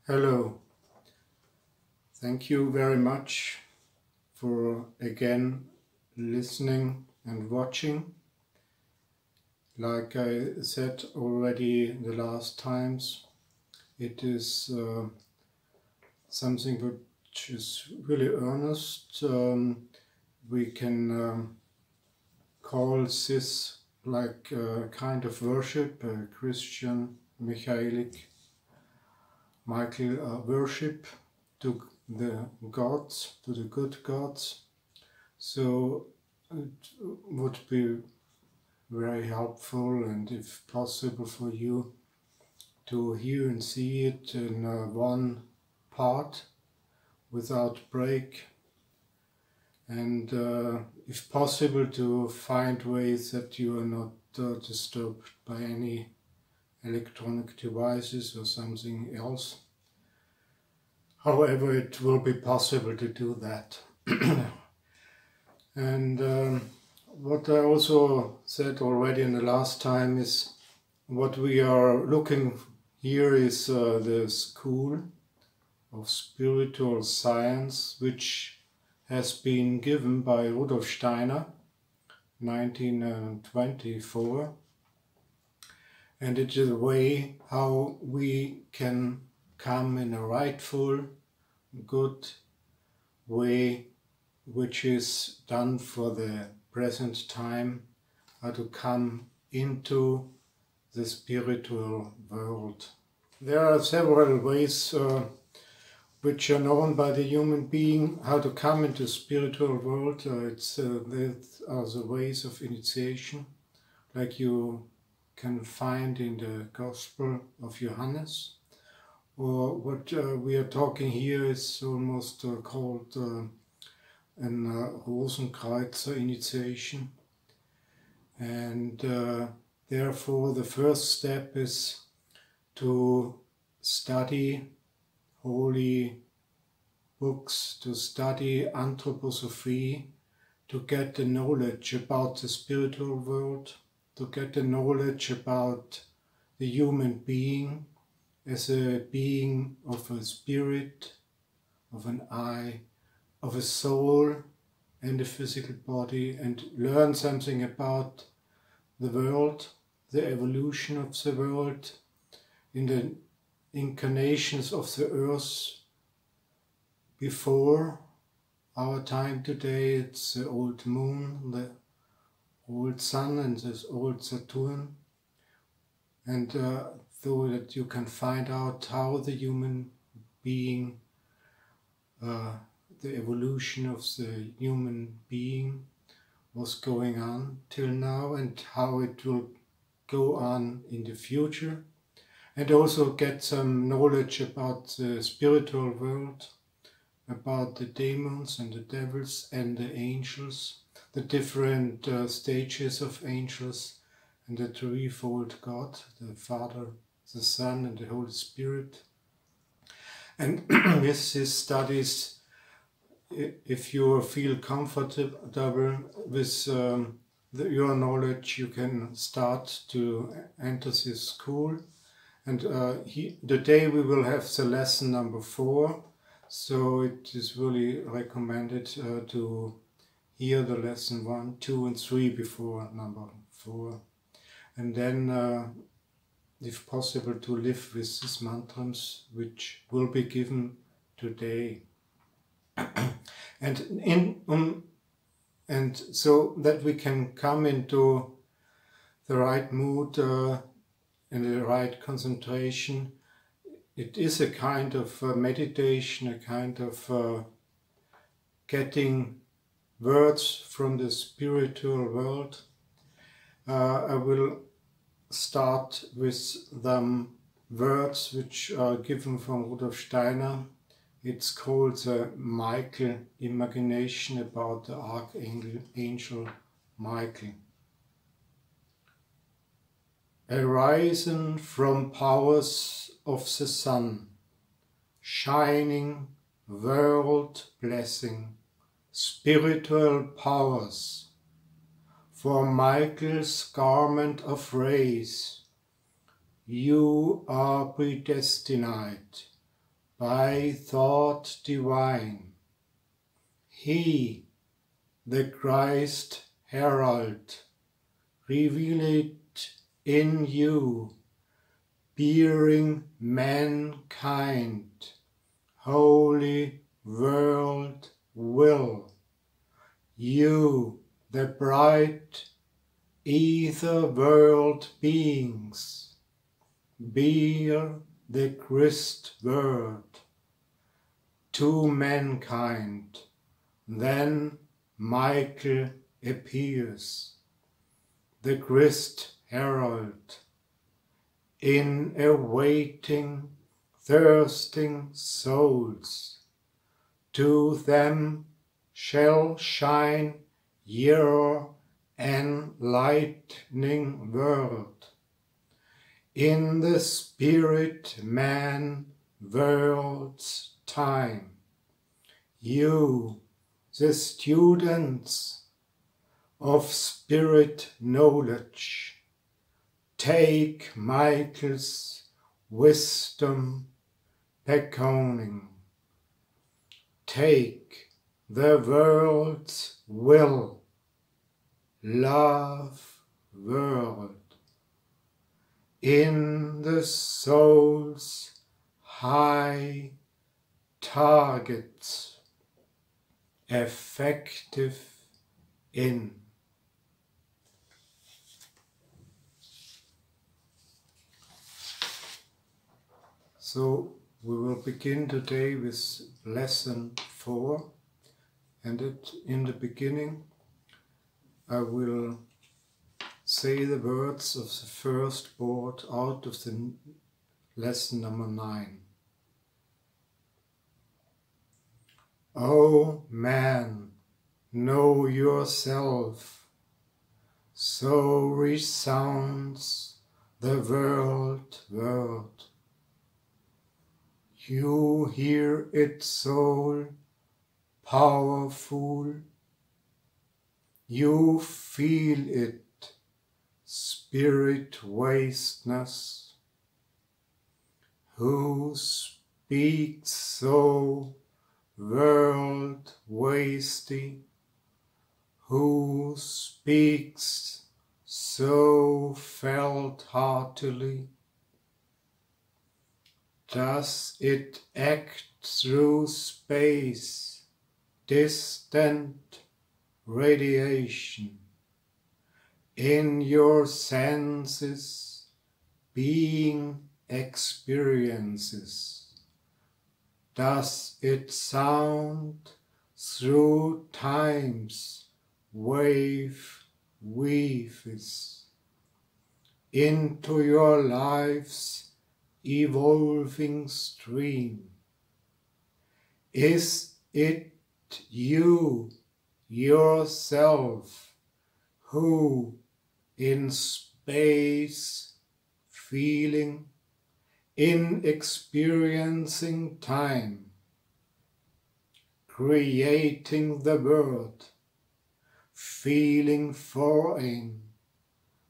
Hello, thank you very much for again listening and watching. Like I said already the last times, it is something which is really earnest. We can call this like a kind of worship, a Christian Michael worship to the gods, to the good gods. So it would be very helpful and if possible for you to hear and see it in one part without break, and if possible to find ways that you are not disturbed by any electronic devices or something else. However, it will be possible to do that. And what I also said already in the last time is what we are looking here is the School of Spiritual Science, which has been given by Rudolf Steiner, 1924. And it is a way how we can come in a rightful, good way, which is done for the present time, how to come into the spiritual world. There are several ways which are known by the human being, how to come into the spiritual world. There are the ways of initiation, like you can find in the Gospel of Johannes, or what we are talking here is almost called an Rosenkreuzer initiation, and therefore the first step is to study holy books, to study anthroposophy, to get the knowledge about the spiritual world, to get the knowledge about the human being as a being of a spirit, of an I, of a soul and a physical body, and learn something about the world, the evolution of the world, in the incarnations of the earth before our time today. It's the old moon, the old sun and this old Saturn, and so that you can find out how the human being, the evolution of the human being was going on till now and how it will go on in the future, and also get some knowledge about the spiritual world, about the demons and the devils and the angels, the different stages of angels, and the threefold God, the Father, the Son and the Holy Spirit. And with these studies, if you feel comfortable with your knowledge, you can start to enter this school. And today we will have the lesson number 4, so it is really recommended to hear the lesson 1, 2 and 3 before number 4. And then, if possible, to live with these mantras which will be given today. And so that we can come into the right mood and the right concentration. It is a kind of meditation, a kind of getting words from the spiritual world. I will start with the words which are given from Rudolf Steiner. It's called the Michael imagination, about the Archangel Michael. Arisen from powers of the sun, shining, world blessing, spiritual powers, for Michael's garment of rays, you are predestined by thought divine. He, the Christ Herald, revealed in you, bearing mankind, holy world will. You, the bright ether world beings, bear the Christ word to mankind. Then Michael appears, the Christ Herald, in awaiting thirsting souls. To them shall shine your enlightening word. In the spirit man world's time, you, the students of spirit knowledge, take Michael's wisdom beckoning. Take the world's will, love world, in the soul's high targets, effective in. So we will begin today with lesson 4, and in the beginning I will say the words of the first board out of the lesson number 9. O man, know yourself, so resounds the world word. You hear it, soul, powerful. You feel it, spirit wasteness. Who speaks so world wasty? Who speaks so felt heartily? Does it act through space, distant radiation, in your senses, being experiences? Does it sound through time's wave weaves into your life's evolving stream? Is it you, yourself, who in space feeling, in experiencing time, creating the world, feeling foreign,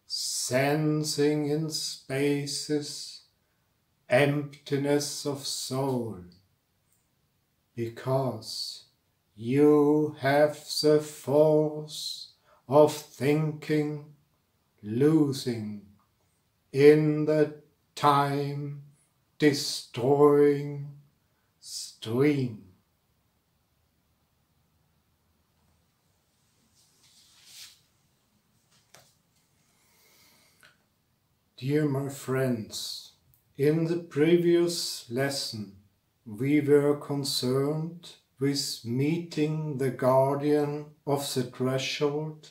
sensing in spaces emptiness of soul, because you have the force of thinking losing in the time destroying stream. Dear my friends, in the previous lesson we were concerned with meeting the guardian of the threshold,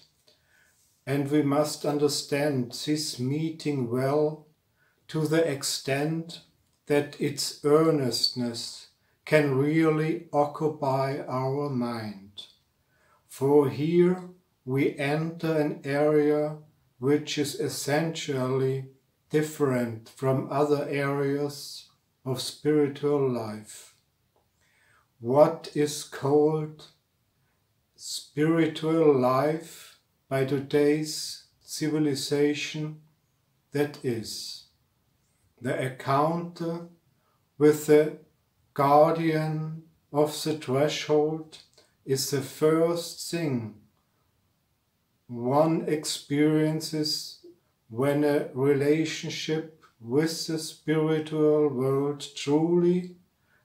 and we must understand this meeting well to the extent that its earnestness can really occupy our mind. For here we enter an area which is essentially different from other areas of spiritual life. What is called spiritual life by today's civilization, that is the encounter with the guardian of the threshold is the first thing one experiences when a relationship with the spiritual world truly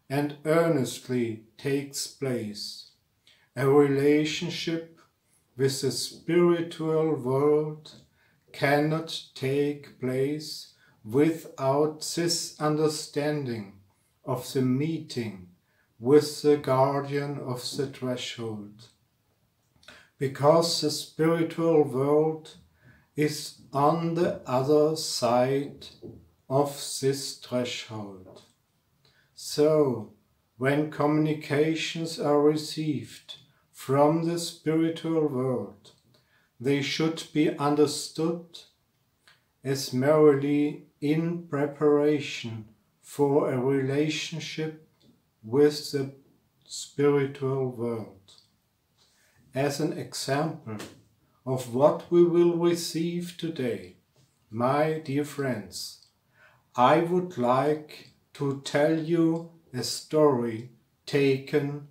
and earnestly takes place. A relationship with the spiritual world cannot take place without this understanding of the meeting with the guardian of the threshold. Because the spiritual world is on the other side of this threshold. So, when communications are received from the spiritual world, they should be understood as merely in preparation for a relationship with the spiritual world. As an example of what we will receive today, my dear friends, I would like to tell you a story taken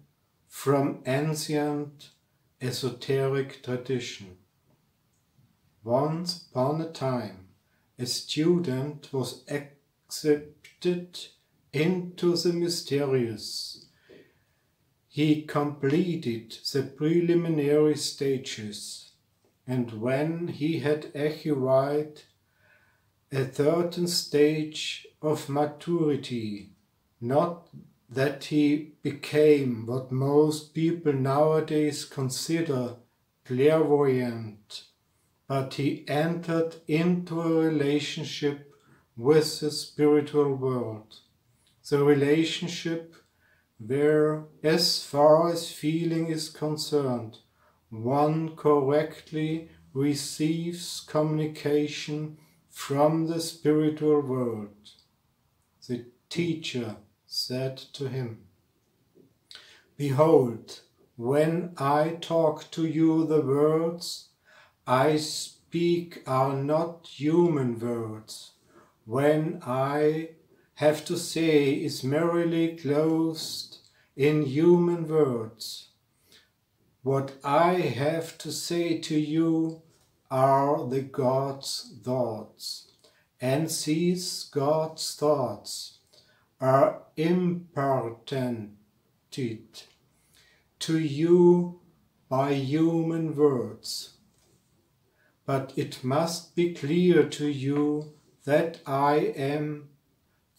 from ancient esoteric tradition. Once upon a time, a student was accepted into the mysterious. He completed the preliminary stages, and when he had acquired a certain stage of maturity, not that he became what most people nowadays consider clairvoyant, but he entered into a relationship with the spiritual world. The relationship where, as far as feeling is concerned, one correctly receives communication from the spiritual world. The teacher said to him, "Behold, when I talk to you, the words I speak are not human words. When I have to say is merely clothed in human words. What I have to say to you are the God's thoughts, and these God's thoughts are imparted to you by human words. But it must be clear to you that I am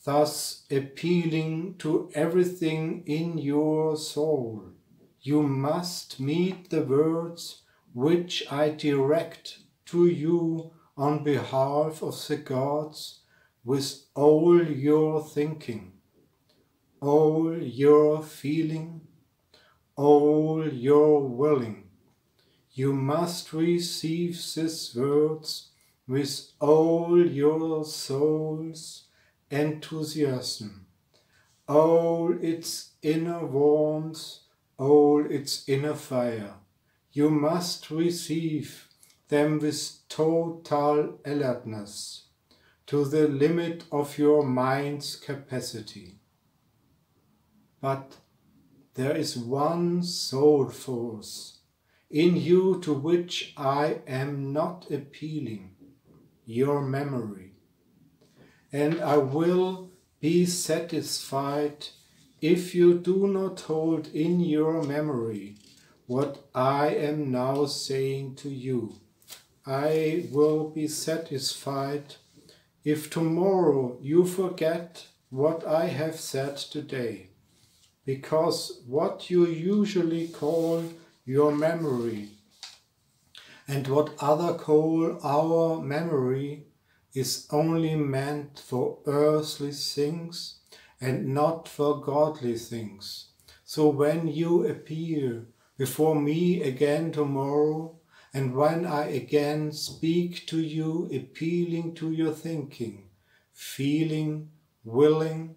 thus appealing to everything in your soul. You must meet the words which I direct to you on behalf of the gods with all your thinking, all your feeling, all your willing. You must receive these words with all your soul's enthusiasm, all its inner warmth, all its inner fire. You must receive them with total alertness, to the limit of your mind's capacity. But there is one soul force in you to which I am not appealing, your memory. And I will be satisfied if you do not hold in your memory what I am now saying to you. I will be satisfied if tomorrow you forget what I have said today, because what you usually call your memory and what others call our memory is only meant for earthly things and not for godly things. So when you appear before me again tomorrow, and when I again speak to you, appealing to your thinking, feeling, willing,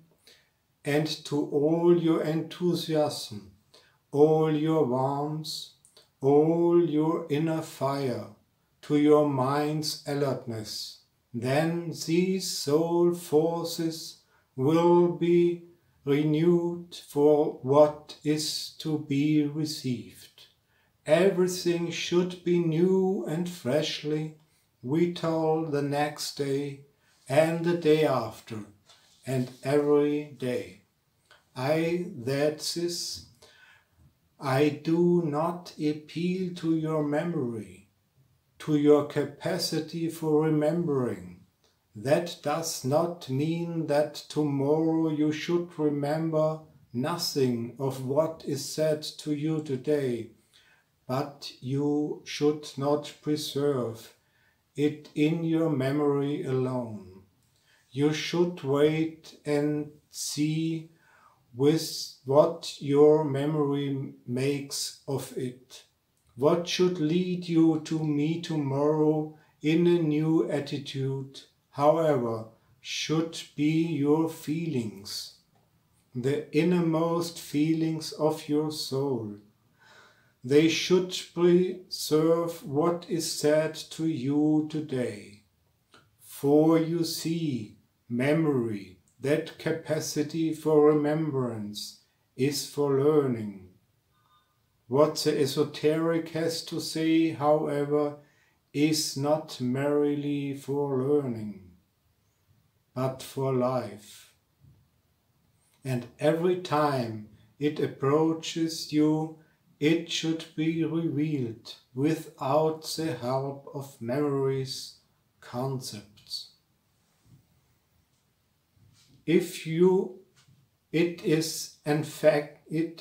and to all your enthusiasm, all your warmth, all your inner fire, to your mind's alertness, then these soul forces will be renewed for what is to be received. Everything should be new and freshly vital the next day and the day after and every day. I do not appeal to your memory, to your capacity for remembering. That does not mean that tomorrow you should remember nothing of what is said to you today, but you should not preserve it in your memory alone. You should wait and see with what your memory makes of it. What should lead you to me tomorrow in a new attitude, however, should be your feelings, the innermost feelings of your soul. They should preserve what is said to you today. For you see, memory, that capacity for remembrance, is for learning. What the esoteric has to say, however, is not merely for learning, but for life. And every time it approaches you, it should be revealed without the help of memories, concepts. It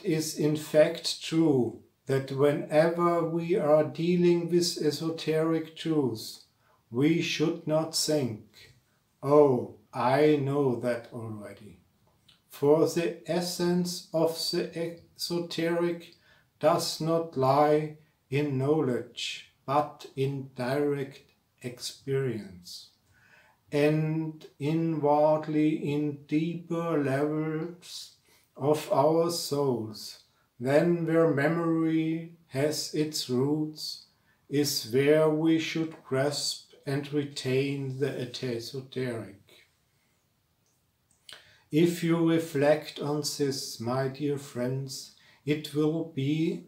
is in fact true that whenever we are dealing with esoteric truths, we should not think, "Oh, I know that already." For the essence of the esoteric does not lie in knowledge, but in direct experience, and inwardly in deeper levels of our souls, then where memory has its roots, is where we should grasp and retain the esoteric. If you reflect on this, my dear friends, it will be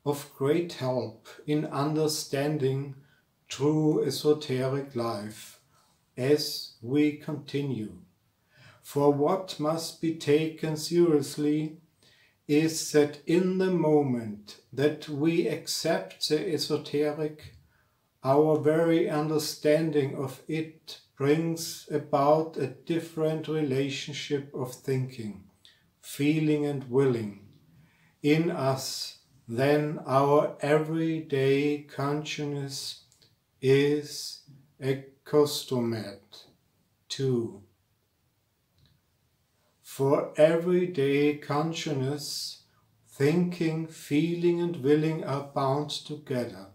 of great help in understanding true esoteric life as we continue. For what must be taken seriously is that in the moment that we accept the esoteric, our very understanding of it brings about a different relationship of thinking, feeling and willing in us than our everyday consciousness is accustomed to. For everyday consciousness, thinking, feeling and willing are bound together.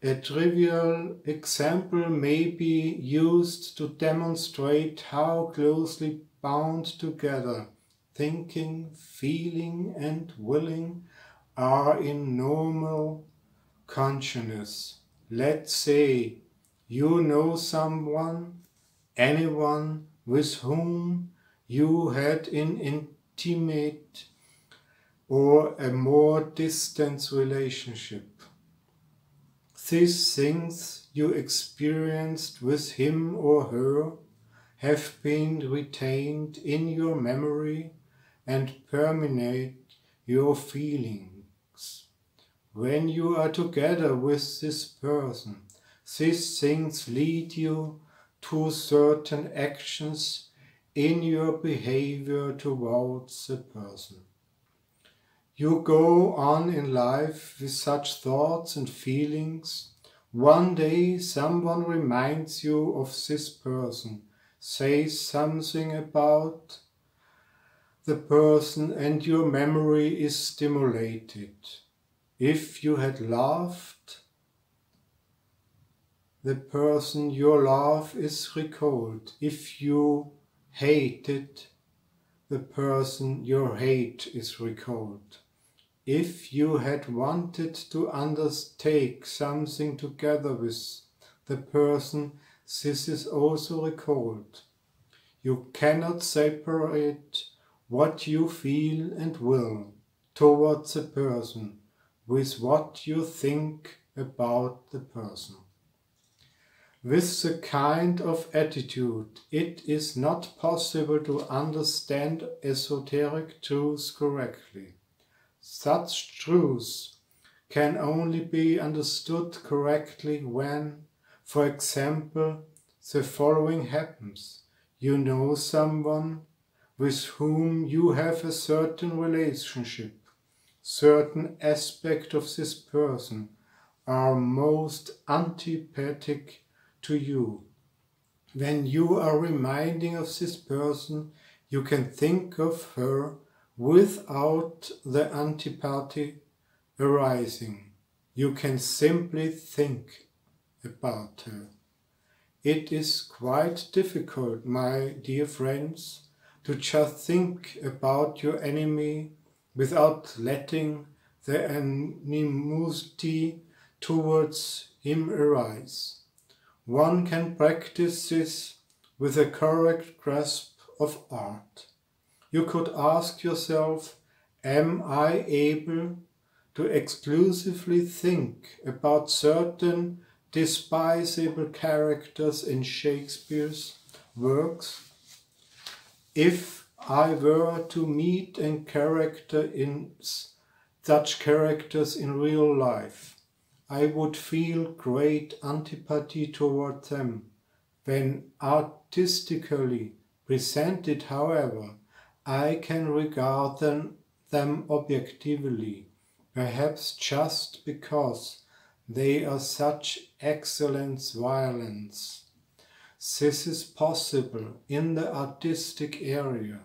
A trivial example may be used to demonstrate how closely bound together thinking, feeling and willing are in normal consciousness. Let's say you know someone, anyone with whom you had an intimate or a more distant relationship. These things you experienced with him or her have been retained in your memory and permeate your feelings. When you are together with this person, these things lead you to certain actions in your behavior towards the person. You go on in life with such thoughts and feelings. One day someone reminds you of this person, says something about the person, and your memory is stimulated. If you had laughed, the person your laugh is recalled. If you hated, the person your hate is recalled. If you had wanted to undertake something together with the person, this is also recalled. You cannot separate what you feel and will towards a person with what you think about the person. With the kind of attitude, it is not possible to understand esoteric truths correctly. Such truths can only be understood correctly when, for example, the following happens. You know someone with whom you have a certain relationship. Certain aspects of this person are most antipathic to you. When you are reminding of this person, you can think of her without the antipathy arising. You can simply think about her. It is quite difficult, my dear friends, to just think about your enemy without letting the animosity towards him arise. One can practice this with a correct grasp of art. You could ask yourself, am I able to exclusively think about certain despisable characters in Shakespeare's works? If I were to meet such characters in real life, I would feel great antipathy toward them. When artistically presented, however, I can regard them objectively, perhaps just because they are such excellent violins. This is possible in the artistic area,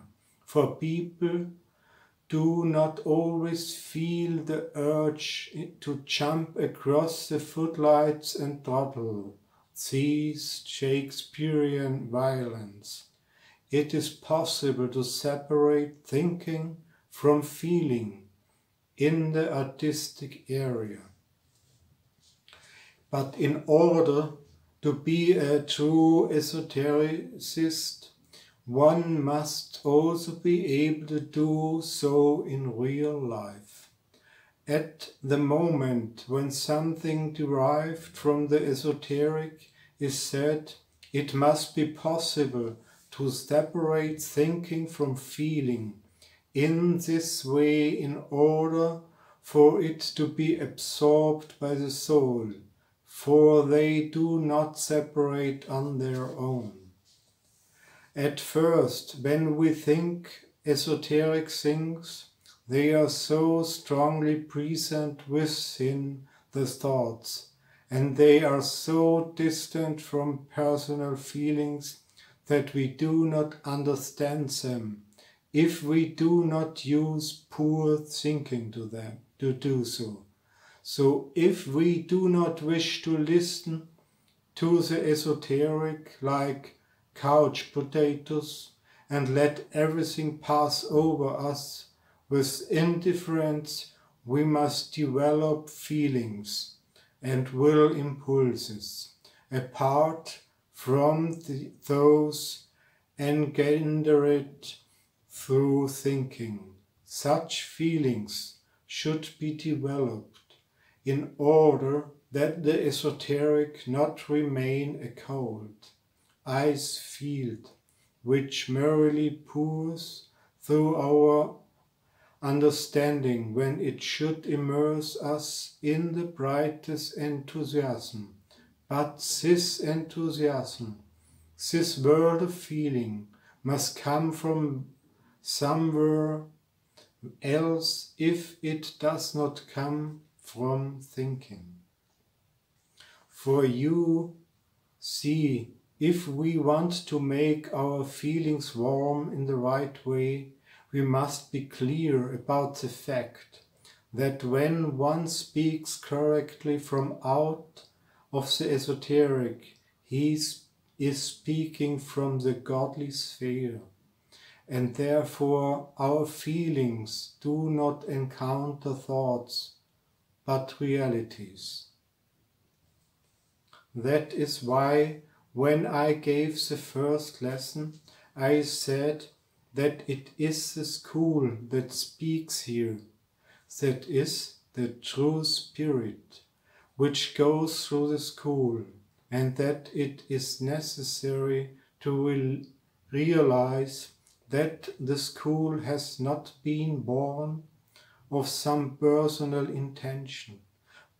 for people do not always feel the urge to jump across the footlights and throttle these Shakespearean violins. It is possible to separate thinking from feeling in the artistic area. But in order to be a true esotericist, one must also be able to do so in real life. At the moment when something derived from the esoteric is said, it must be possible to separate thinking from feeling in this way in order for it to be absorbed by the soul, for they do not separate on their own. At first, when we think esoteric things, they are so strongly present within the thoughts, and they are so distant from personal feelings that we do not understand them if we do not use poor thinking to do so. So if we do not wish to listen to the esoteric like couch potatoes and let everything pass over us with indifference, we must develop feelings and will impulses apart from those engendered through thinking. Such feelings should be developed in order that the esoteric not remain a cold ice field which merely pours through our understanding when it should immerse us in the brightest enthusiasm. But this enthusiasm, this world of feeling, must come from somewhere else if it does not come from thinking. For you see, if we want to make our feelings warm in the right way, we must be clear about the fact that when one speaks correctly from out of the esoteric, he is speaking from the godly sphere, and therefore our feelings do not encounter thoughts, but realities. That is why when I gave the first lesson, I said that it is the school that speaks here, that is the true spirit which goes through the school, and that it is necessary to realize that the school has not been born of some personal intention,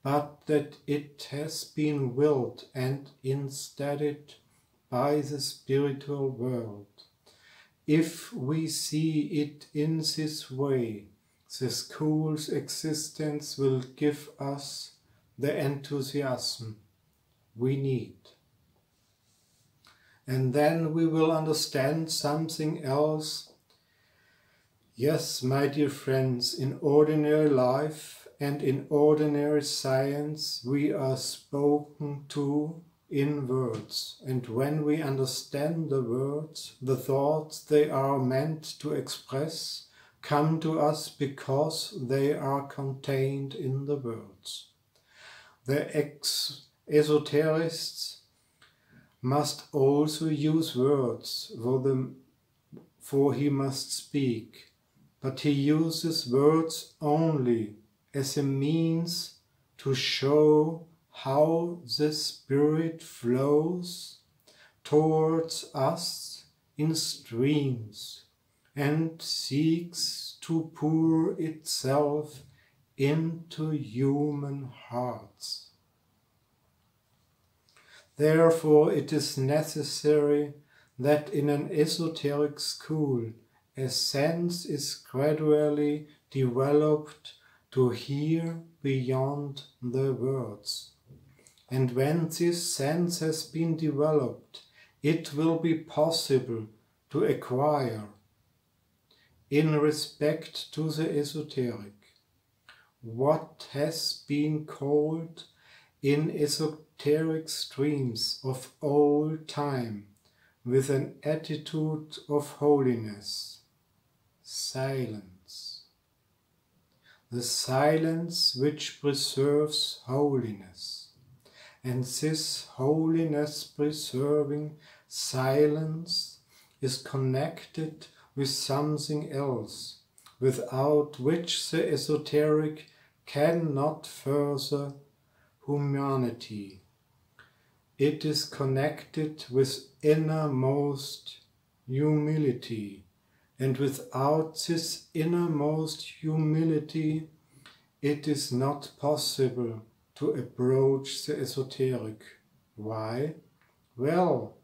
but that it has been willed and instead by the spiritual world. If we see it in this way, the school's existence will give us the enthusiasm we need. And then we will understand something else. Yes, my dear friends, in ordinary life and in ordinary science we are spoken to in words, and when we understand the words, the thoughts they are meant to express come to us because they are contained in the words. The esoterists must also use words for he must speak, but he uses words only as a means to show how the Spirit flows towards us in streams and seeks to pour itself into human hearts. Therefore, it is necessary that in an esoteric school a sense is gradually developed to hear beyond the words. And when this sense has been developed, it will be possible to acquire, in respect to the esoteric, what has been called in esoteric streams of old time with an attitude of holiness, silence. The silence which preserves holiness. And this holiness-preserving silence is connected with something else, without which the esoteric cannot further humanity. It is connected with innermost humility, and without this innermost humility, it is not possible to approach the esoteric. Why? Well,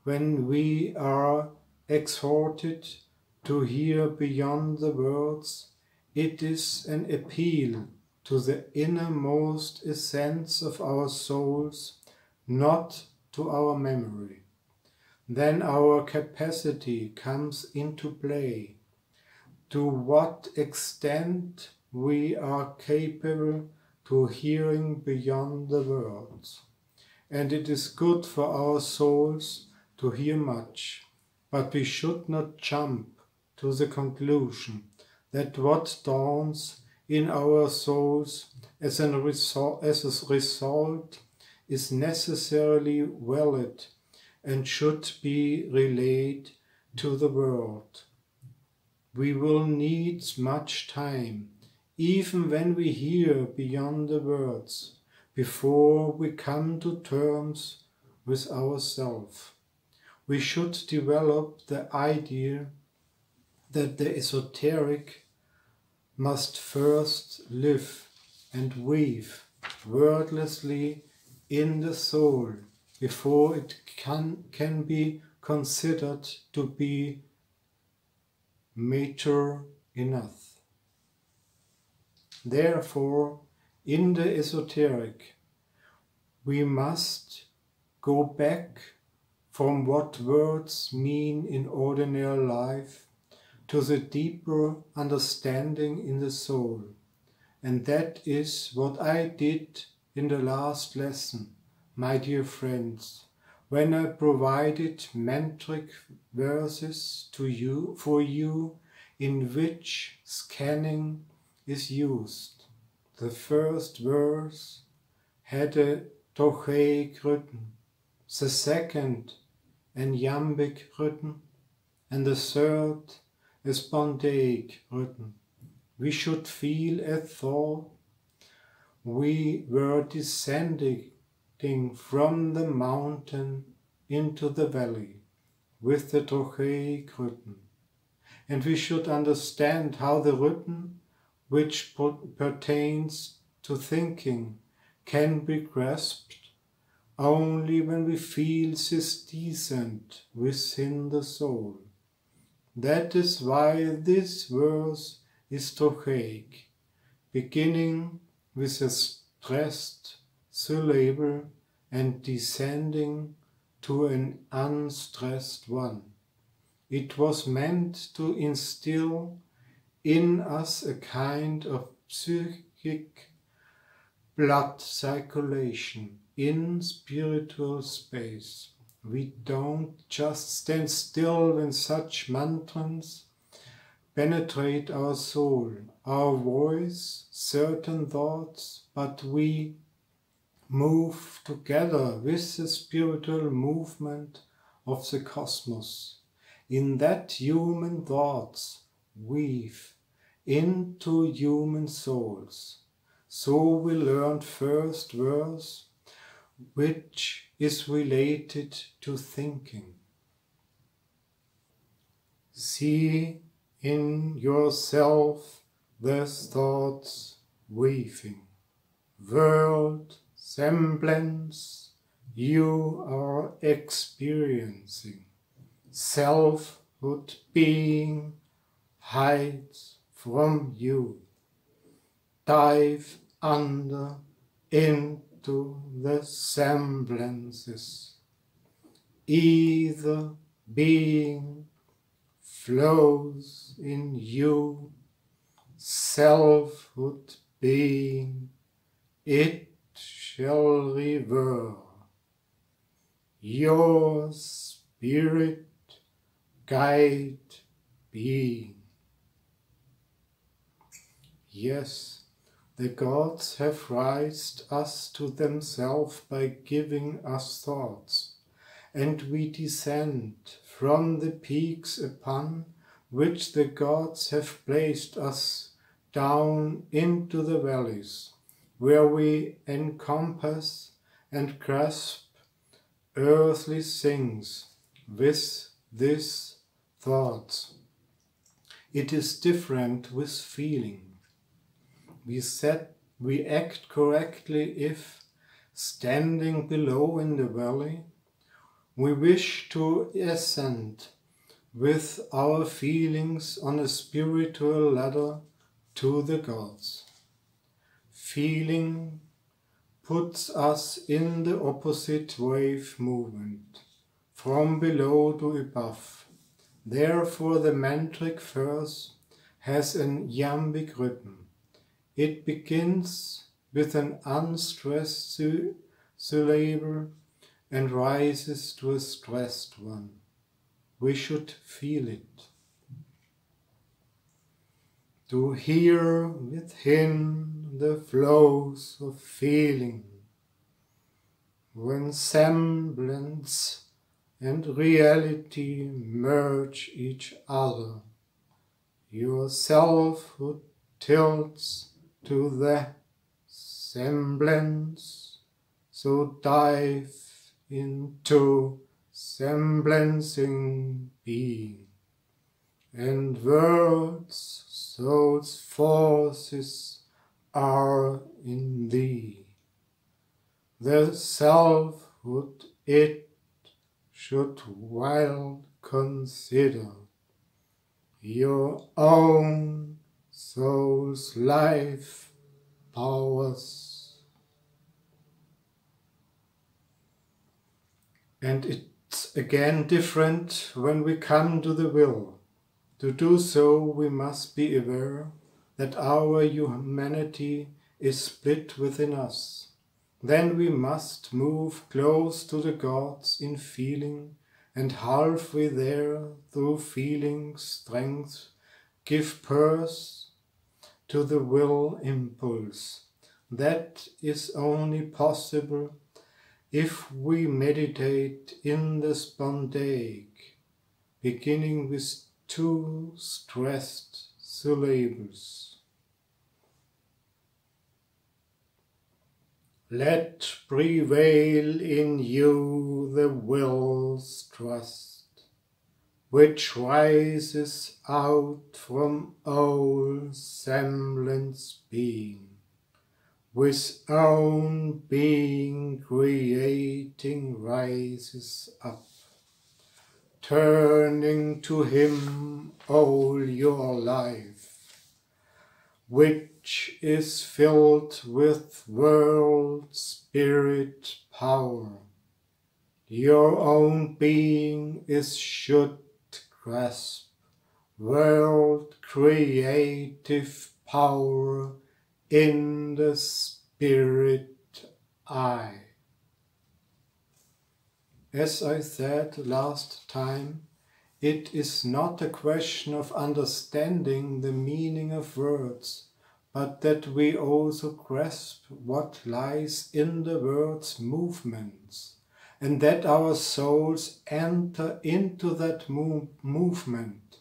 when we are exhorted to hear beyond the words, it is an appeal to the innermost essence of our souls, not to our memory. Then our capacity comes into play. To what extent we are capable to hearing beyond the words. And it is good for our souls to hear much, but we should not jump to the conclusion that what dawns in our souls as a result is necessarily valid and should be relayed to the world. We will need much time, even when we hear beyond the words, before we come to terms with ourselves. We should develop the idea that the esoteric must first live and weave wordlessly in the soul before it can be considered to be mature enough. Therefore, in the esoteric, we must go back from what words mean in ordinary life to the deeper understanding in the soul. And that is what I did in the last lesson, my dear friends, when I provided mantric verses for you in which scanning is used. The first verse had a tocheic rhythm, the second an iambic rhythm, and the third a spontaneic rhythm. We should feel as though we were descending from the mountain into the valley with the trochaic rhythm. And we should understand how the rhythm which pertains to thinking can be grasped only when we feel this descent within the soul. That is why this verse is trochaic, beginning with a stressed syllable and descending to an unstressed one. It was meant to instill in us a kind of psychic blood circulation in spiritual space. We don't just stand still when such mantras penetrate our soul, our voice, certain thoughts, but we move together with the spiritual movement of the cosmos. In that human thoughts weave into human souls. So we learned first verse, which is related to thinking. See in yourself the thoughts weaving, world semblance you are experiencing, selfhood being hides from you. Dive under into the semblances. Either being flows in you, selfhood being, it shall revere. Your spirit guide being. Yes, the gods have raised us to themselves by giving us thoughts, and we descend from the peaks upon which the gods have placed us down into the valleys, where we encompass and grasp earthly things with these thoughts. It is different with feeling. We act correctly if, standing below in the valley, we wish to ascend with our feelings on a spiritual ladder to the gods. Feeling puts us in the opposite wave movement, from below to above. Therefore the mantric verse has an iambic rhythm. It begins with an unstressed syllable and rises to a stressed one. We should feel it. To hear within the flows of feeling, when semblance and reality merge each other, your selfhood tilts to the semblance, so dive into semblancing being, and words, those forces are in thee. The selfhood it should well consider your own soul's life powers. And it's again different when we come to the will. To do so, we must be aware that our humanity is split within us. Then we must move close to the gods in feeling, and halfway there, through feeling strength, give birth to the will impulse. That is only possible if we meditate in the spontaneic, beginning with 2 stressed syllables. Let prevail in you the will's trust, which rises out from all semblance being, with own being creating rises up, turning to him all your life, which is filled with world spirit power. Your own being is should grasp world creative power in the spirit eye. As I said last time, it is not a question of understanding the meaning of words, but that we also grasp what lies in the words' movements, and that our souls enter into that movement.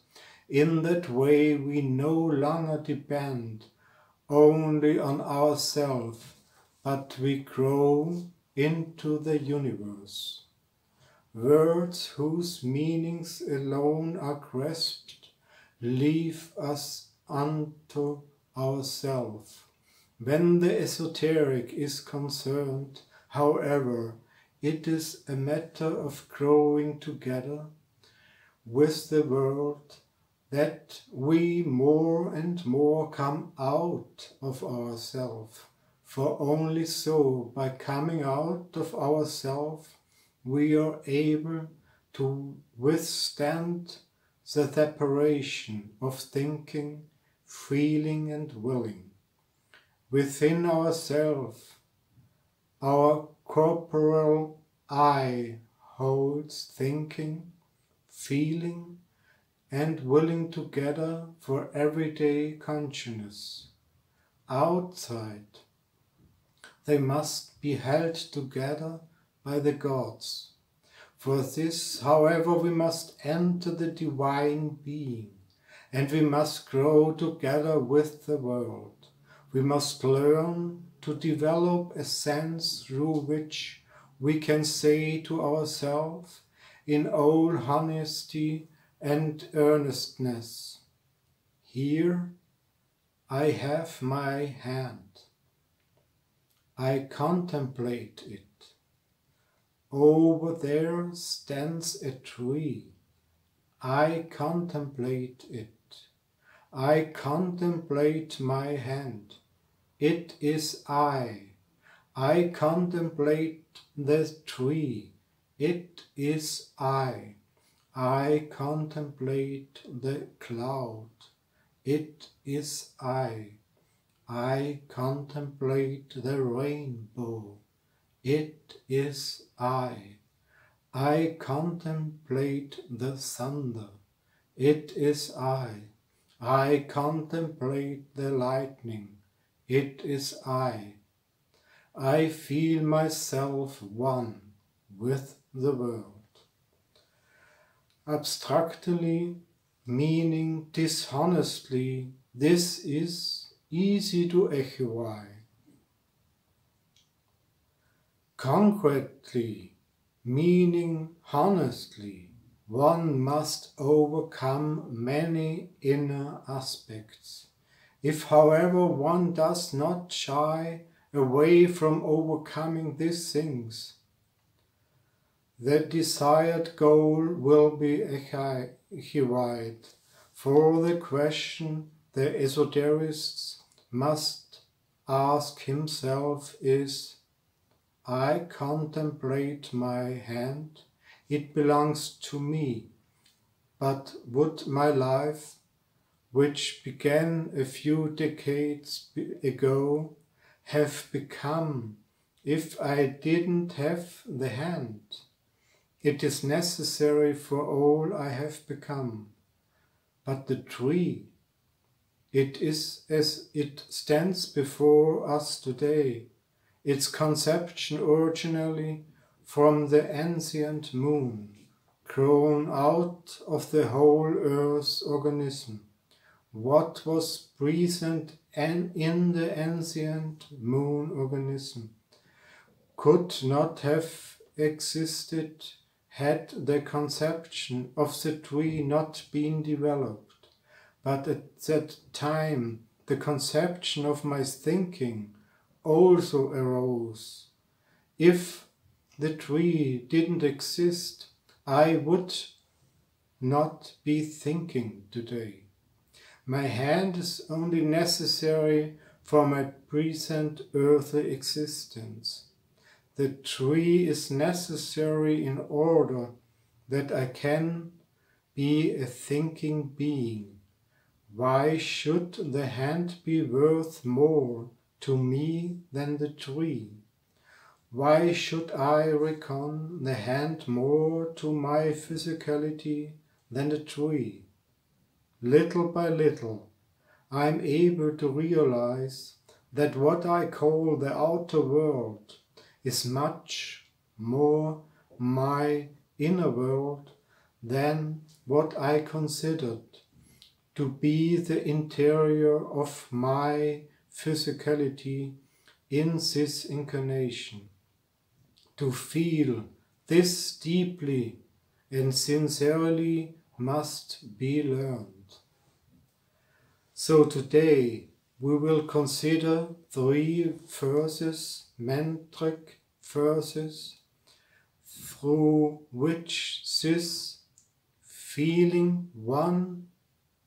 In that way we no longer depend only on ourselves, but we grow into the universe. Words whose meanings alone are grasped leave us unto ourselves. When the esoteric is concerned, however, it is a matter of growing together with the world, that we more and more come out of ourselves. For only so, by coming out of ourselves, we are able to withstand the separation of thinking, feeling and willing. Within ourselves, our corporal I holds thinking, feeling and willing together for everyday consciousness. Outside, they must be held together by the gods. For this, however, we must enter the divine being, and we must grow together with the world. We must learn to develop a sense through which we can say to ourselves in all honesty and earnestness, here I have my hand. I contemplate it. Over there stands a tree. I contemplate it. I contemplate my hand. It is I. I contemplate the tree. It is I. I contemplate the cloud. It is I. I contemplate the rainbow. It is I. I contemplate the thunder. It is I. I contemplate the lightning. It is I. I feel myself one with the world. Abstractly, meaning dishonestly, this is easy to acquire. Concretely, meaning honestly, one must overcome many inner aspects. If, however, one does not shy away from overcoming these things, the desired goal will be achieved. For the question the esoterist must ask himself is, I contemplate my hand, it belongs to me, but would my life, which began a few decades ago, have become if I didn't have the hand? It is necessary for all I have become. But the tree, it is as it stands before us today, its conception originally from the ancient moon, grown out of the whole Earth's organism. What was present in the ancient moon organism could not have existed had the conception of the tree not been developed. But at that time, the conception of my thinking also arose. If the tree didn't exist, I would not be thinking today. My hand is only necessary for my present earthly existence. The tree is necessary in order that I can be a thinking being. Why should the hand be worth more to me than the tree? Why should I reckon the hand more to my physicality than the tree? Little by little, I am able to realize that what I call the outer world is much more my inner world than what I considered to be the interior of my physicality in this incarnation. To feel this deeply and sincerely must be learned. So today we will consider 3 verses, mantric verses, through which this feeling one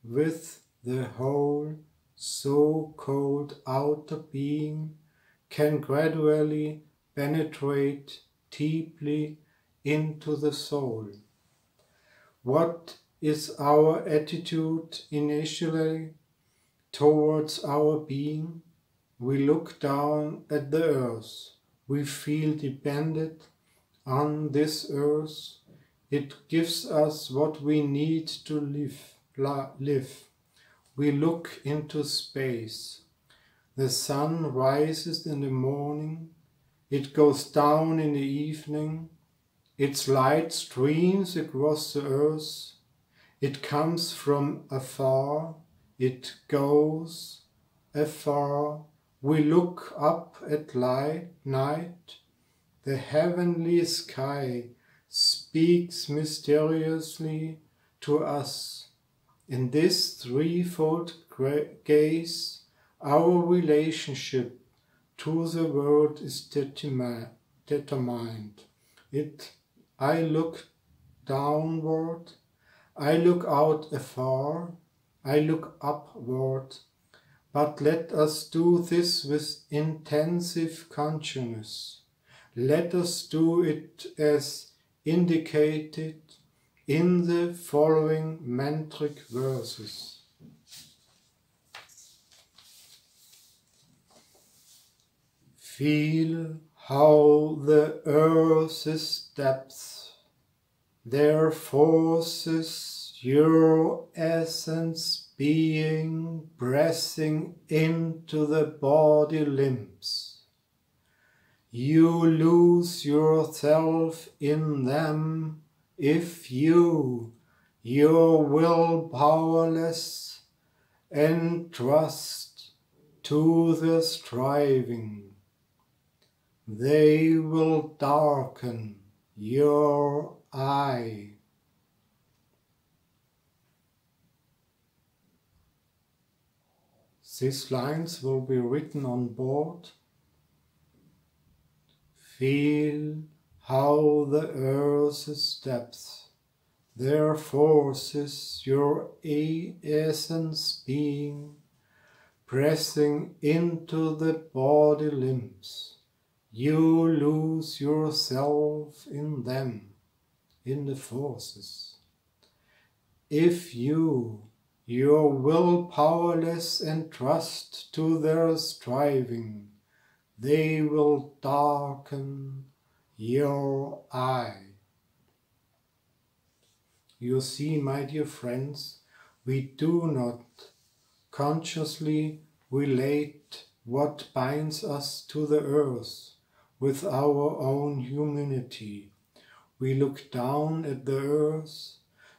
with the whole so-called outer being can gradually penetrate deeply into the soul. What is our attitude initially towards our being? We look down at the earth. We feel dependent on this earth. It gives us what we need to live. We look into space. The sun rises in the morning. It goes down in the evening. Its light streams across the earth. It comes from afar. It goes afar. We look up at night. The heavenly sky speaks mysteriously to us. In this threefold gaze, our relationship to the world is determined. I look downward, I look out afar, I look upward, but let us do this with intensive consciousness. Let us do it as indicated in the following mantric verses. Feel how the earth's depths, their forces, your essence being pressing into the body limbs. You lose yourself in them if your will powerless entrust to the striving. They will darken your eye. These lines will be written on board. Feel how the earth's depths, their forces, your essence being, pressing into the body limbs. You lose yourself in them, in the forces. If your will powerless entrust to their striving, they will darken your eye. You see, my dear friends, we do not consciously relate what binds us to the earth with our own humanity. we look down at the earth,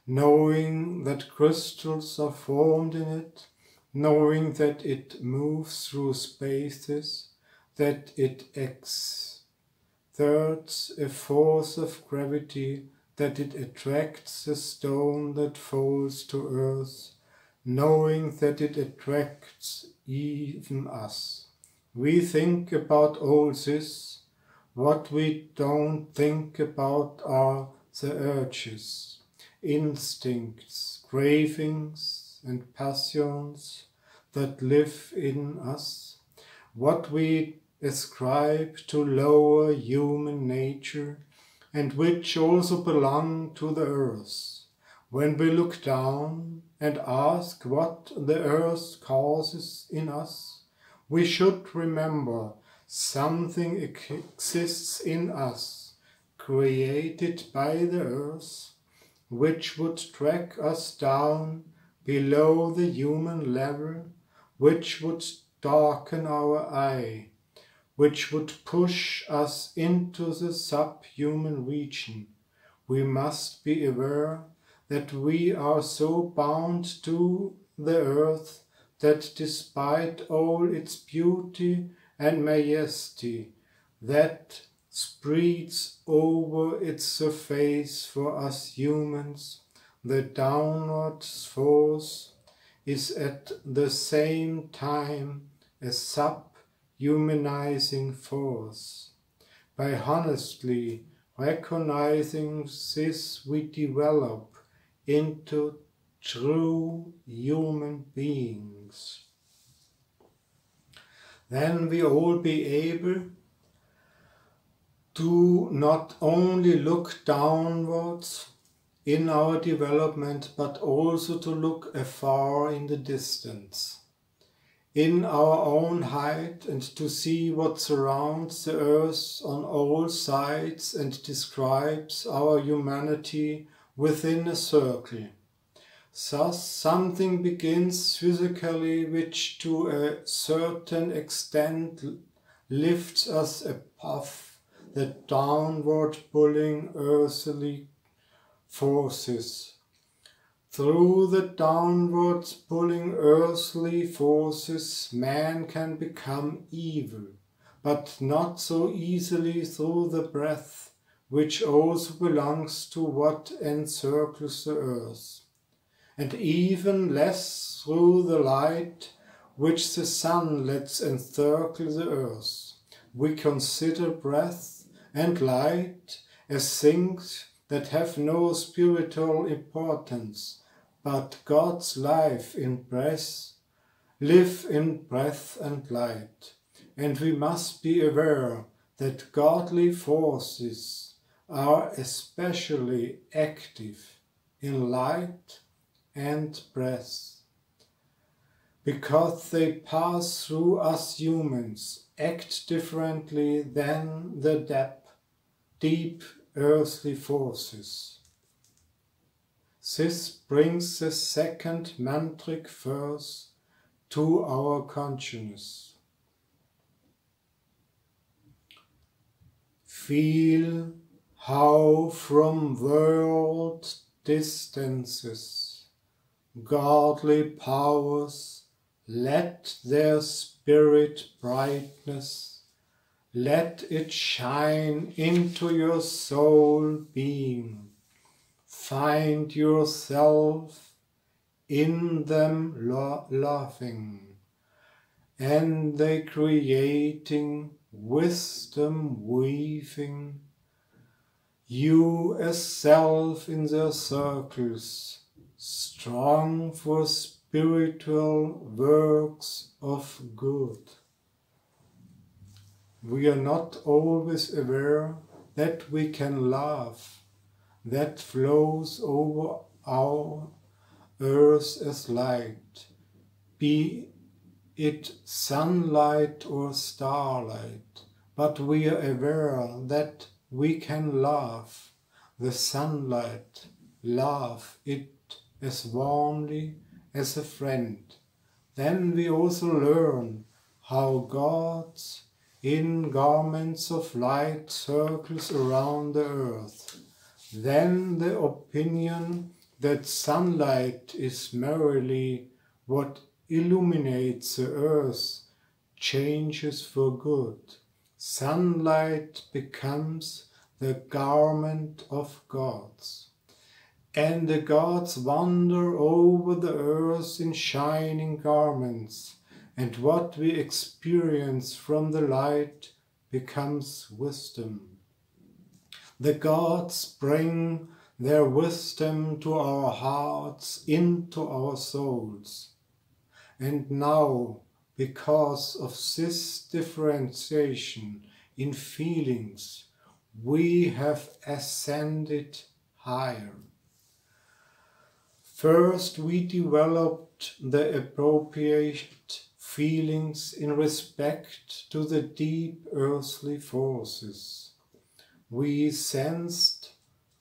knowing that crystals are formed in it, knowing that it moves through spaces, that it exerts a force of gravity, that it attracts the stone that falls to earth, knowing that it attracts even us. We think about all this. What we don't think about are the urges, instincts, cravings and passions that live in us, what we ascribe to lower human nature and which also belong to the earth. When we look down and ask what the earth causes in us, we should remember something exists in us, created by the earth, which would drag us down below the human level, which would darken our eye, which would push us into the subhuman region. We must be aware that we are so bound to the earth that despite all its beauty and majesty that spreads over its surface for us humans, the downward force is at the same time a subhumanizing force. By honestly recognizing this, we develop into true human beings. Then we all be able to not only look downwards in our development, but also to look afar in the distance, in our own height, and to see what surrounds the earth on all sides and describes our humanity within a circle. Thus something begins physically which to a certain extent lifts us above the downward pulling earthly forces. Through the downward pulling earthly forces, man can become evil, but not so easily through the breath, which also belongs to what encircles the earth, and even less through the light which the sun lets encircle the earth. We consider breath and light as things that have no spiritual importance, but God's life in breath, live in breath and light. And we must be aware that godly forces are especially active in light and breath, because they pass through us humans, act differently than the deep earthly forces. This brings the second mantric verse to our consciousness. Feel how from world distances godly powers let their spirit brightness, let it shine into your soul being. Find yourself in them laughing, and they creating, wisdom weaving, you as self in their circles, strong for spiritual works of good. We are not always aware that we can laugh, that flows over our earth as light, be it sunlight or starlight, but we are aware that we can laugh the sunlight, laugh it as warmly as a friend. Then we also learn how God's in garments of light circles around the earth, then the opinion that sunlight is merely what illuminates the earth changes for good. Sunlight becomes the garment of gods, and the gods wander over the earth in shining garments, and what we experience from the light becomes wisdom. The gods bring their wisdom to our hearts, into our souls. And now, because of this differentiation in feelings, we have ascended higher. First, we developed the appropriate feelings in respect to the deep earthly forces. We sensed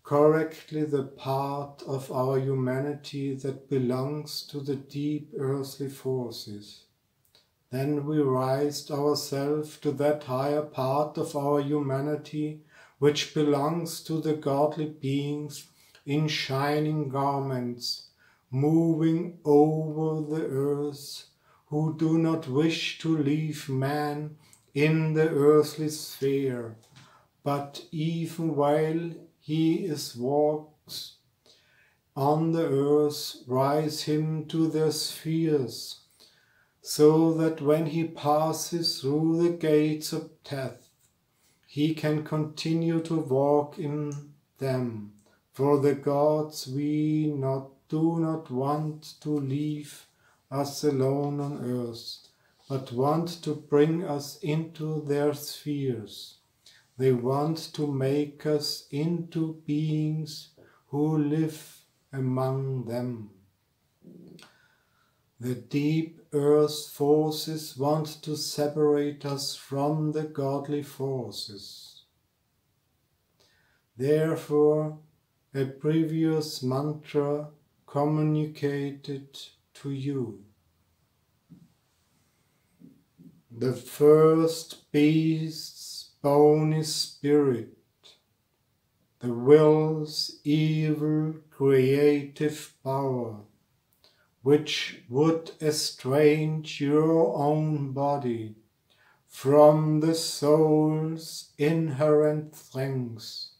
correctly the part of our humanity that belongs to the deep earthly forces. Then we raised ourselves to that higher part of our humanity which belongs to the godly beings in shining garments, moving over the earth, who do not wish to leave man in the earthly sphere, but even while he walks on the earth, rise him to their spheres, so that when he passes through the gates of death, he can continue to walk in them. For the gods do not want to leave us alone on earth, but want to bring us into their spheres. They want to make us into beings who live among them. The deep earth forces want to separate us from the godly forces. Therefore, a previous mantra communicated to you. The first beast's bony spirit, the will's evil creative power, which would estrange your own body from the soul's inherent strength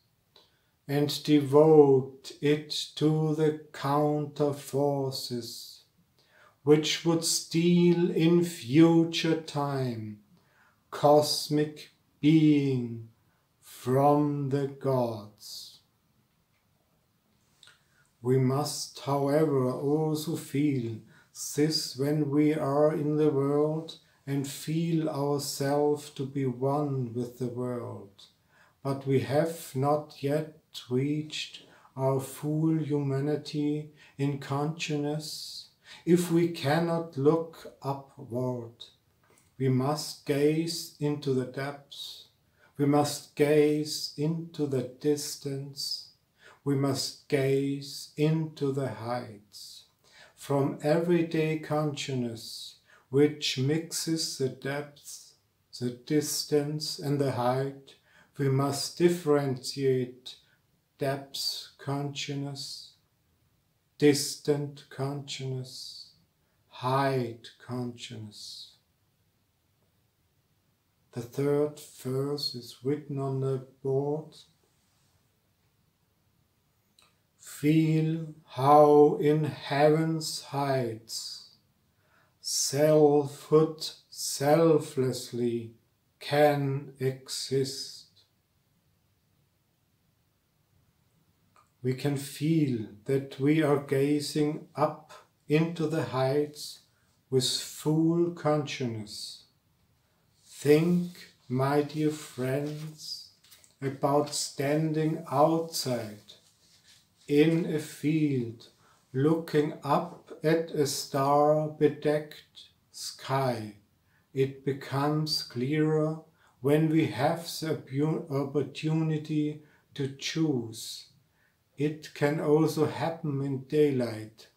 and devote it to the counter forces, which would steal in future time cosmic being from the gods. We must, however, also feel this when we are in the world and feel ourselves to be one with the world. But we have not yet reached our full humanity in consciousness if we cannot look upward. We must gaze into the depths. We must gaze into the distance. We must gaze into the heights. From everyday consciousness, which mixes the depth, the distance, and the height, we must differentiate depth consciousness, distant consciousness, height consciousness. The third verse is written on the board. Feel how in heaven's heights selfhood selflessly can exist. We can feel that we are gazing up into the heights with full consciousness. Think, my dear friends, about standing outside in a field, looking up at a star-bedecked sky. It becomes clearer when we have the opportunity to choose. It can also happen in daylight,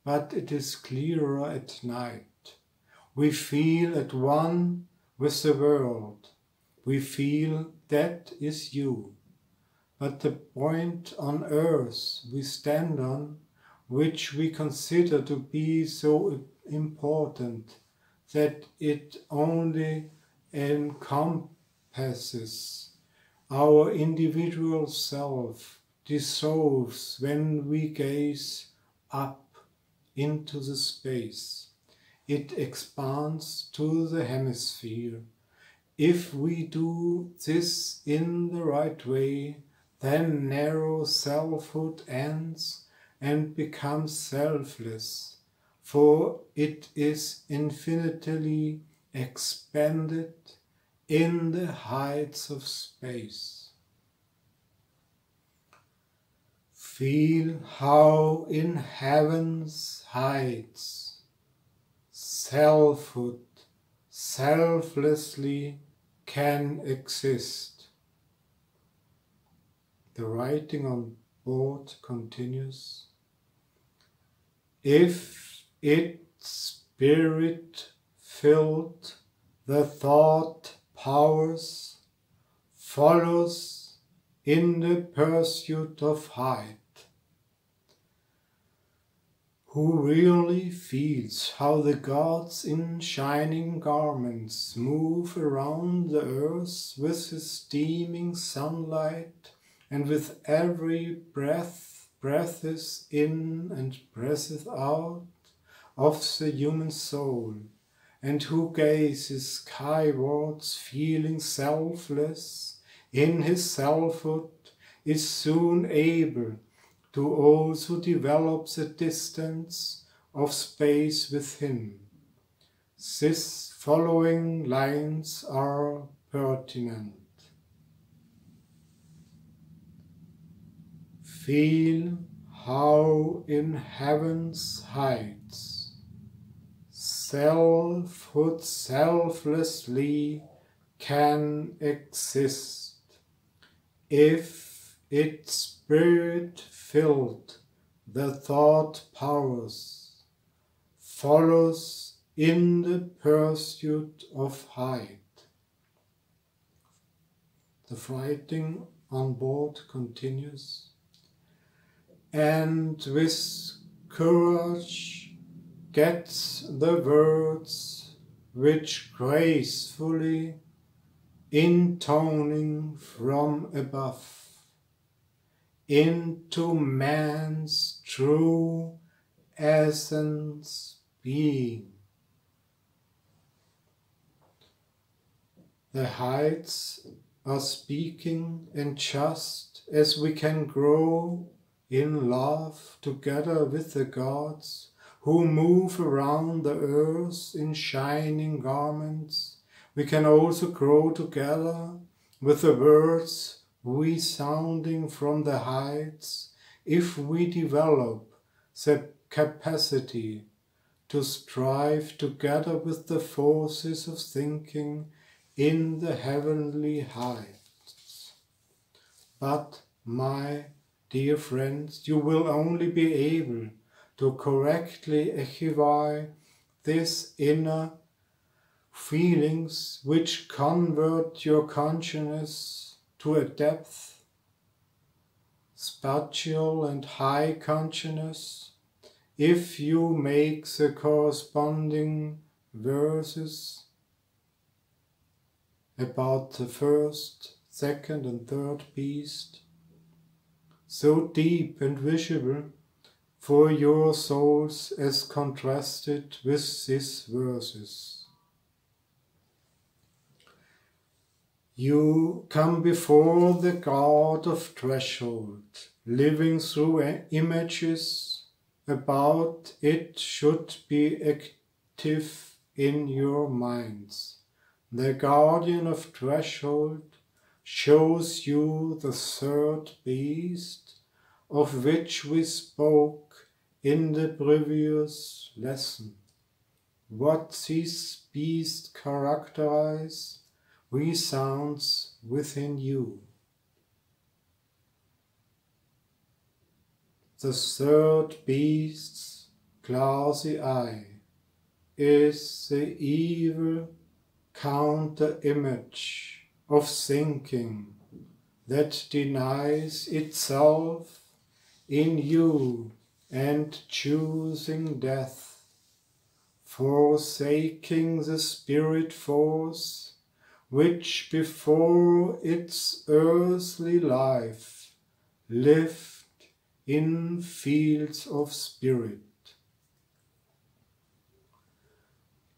but it is clearer at night. We feel at one with the world. We feel that is you. but the point on earth we stand on, which we consider to be so important that it only encompasses our individual self, dissolves when we gaze up into the space. It expands to the hemisphere. If we do this in the right way, then narrow selfhood ends and becomes selfless, for it is infinitely expanded in the heights of space. Feel how in heaven's heights selfhood selflessly can exist. The writing on board continues. If it spirit-filled the thought powers follows in the pursuit of height, who really feels how the gods in shining garments move around the earth with the steaming sunlight, and with every breatheth in and breatheth out of the human soul, and who gazes skywards feeling selfless in his selfhood, is soon able to also develop the distance of space within. These following lines are pertinent. Feel how in heaven's heights selfhood selflessly can exist, if its spirit filled the thought powers follows in the pursuit of height. The writing on board continues, and with courage gets the words which gracefully intoning from above into man's true essence being. The heights are speaking, and just as we can grow in love together with the gods who move around the earth in shining garments, we can also grow together with the words resounding from the heights, if we develop the capacity to strive together with the forces of thinking in the heavenly heights. But, my dear friends, you will only be able to correctly acquire these inner feelings which convert your consciousness to a depth, spiritual and high consciousness, if you make the corresponding verses about the first, second and third beast so deep and visible for your souls as contrasted with these verses. You come before the God of threshold, living through images about it should be active in your minds. The guardian of threshold shows you the third beast, of which we spoke in the previous lesson. What this beast characterizes resounds within you. The third beast's glassy eye is the evil counter-image of thinking that denies itself in you and choosing death, forsaking the spirit force which before its earthly life lived in fields of spirit.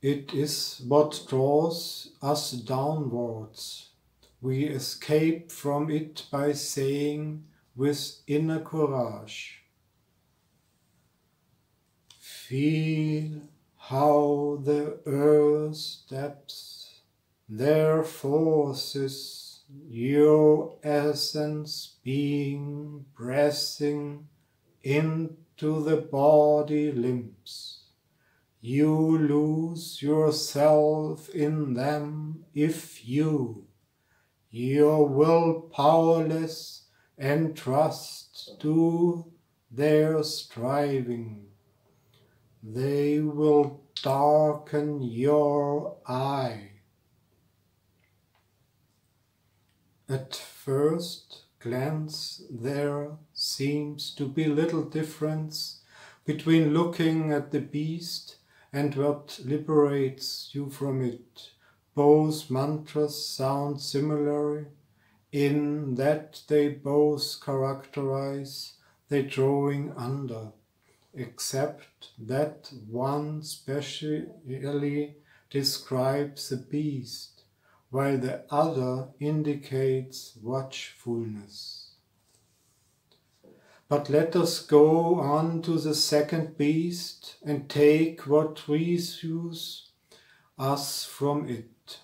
It is what draws us downwards. We escape from it by saying with inner courage, feel how the earth's depths, their forces, your essence being pressing into the body limbs. You lose yourself in them if you, your will powerless and trust to their striving. They will darken your eye. At first glance there seems to be little difference between looking at the beast and what liberates you from it. Both mantras sound similar in that they both characterize the drawing under, except that one specially describes the beast, while the other indicates watchfulness. But let us go on to the second beast and take what rescues us from it.